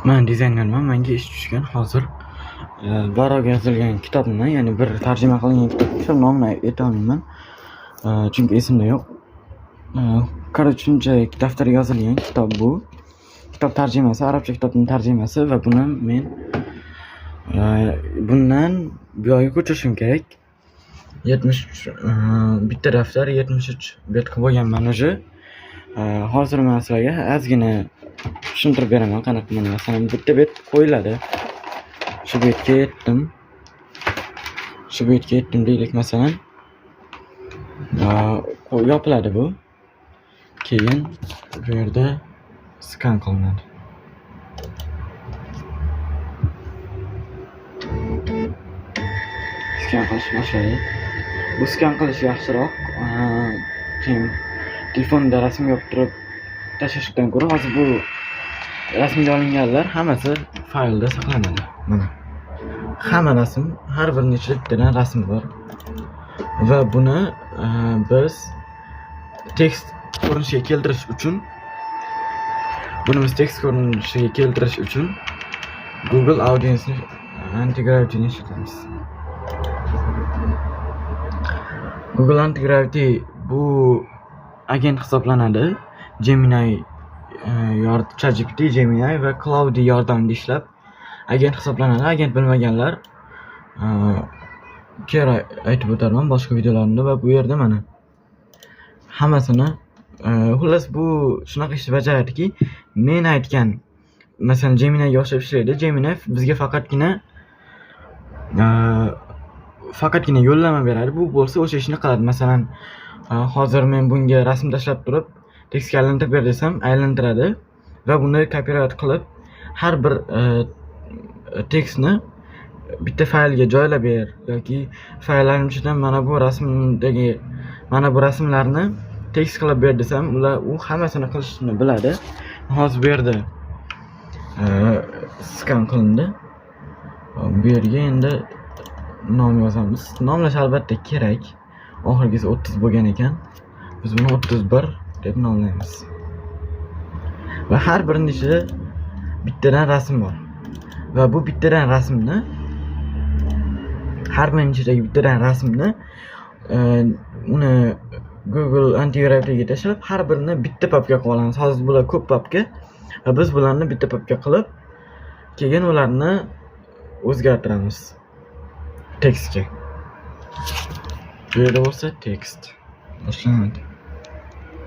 Men dizaynerman, menga ish tushgan hozir. Baroga yozilgan kitobni, ya'ni bir tarjima qilingan kitobni shu nomini aytolmayman. Chunki esimda yo'q. Короче, shunchaki daftarga yozilgan kitob bu. Kitob tarjimasi, arabcha kitobning tarjimasi va buni men bundan bu yoqqa ko'chirishim kerak. 73 bitta daftar 73 bet qilib bo'lganman уже. Hozir men sizlarga ozgina tushuntirib beraman qanaqa qilib. Masalan, bitta bet qo'yiladi. Shu betga yetdim deylik masalan. Yopiladi bu. Keyin bu yerda skan qilinadi. Skan qilish boshlaydi. Bu skan qilish yaxshiroq. Telefonda rasm yopib turib tashlashdan ko'ra hozir bu rasmga olinganlar hammasi faylda saqlanadi. Mana. Hamma rasm, har bir nechta bittadan rasm bor. Va buni biz tekst ko'rinishiga keltirish uchun Google Audience Anti-Gravity ishlatamiz. Google Anti-Gravity bu agent hisoblanadi. Gemini ChatGPT, Gemini va Claude yordamida ishlab agent hisoblanadi. Agent bilmaganlar kerak aytib o'taman boshqa videolarimda va bu yerda mana hammasini xullas bu shunaqa ishni bajaradiki, men aytgan masalan Geminiga o'xshab ishlaydi. Gemini bizga faqatgina yo'llanma beradi. Bu bo'lsa o'sha ishni qiladi. Masalan, hozir men bunga rasm tashlab turib, tekstga aylantirib ber desam, aylantiradi va buni copyright qilib har bir tekstni bitta faylga joylab ber yoki fayllarning ichidan mana bu rasmlarni tekst qilib ber desam, u hammasini qilishni biladi. Hozir bu yerda skan qilindi. Bu yerga endi nom yozamiz. Nomlash albatta kerak. Oxirgisi 30 bo'lgan ekan. Biz buni 31 deb nomlaymiz. Va har birining ichida bittadan rasm bor. Va bu bittadan rasmni uni Google Anti-Gravity'ga tashlab har birini bitta papka qilib olamiz. Hozir bular ko'p papka va biz bularni bitta papka qilib keyin ularni o'zgartiramiz tekstga. Bu yerda bo'lsa tekst boshlanadi.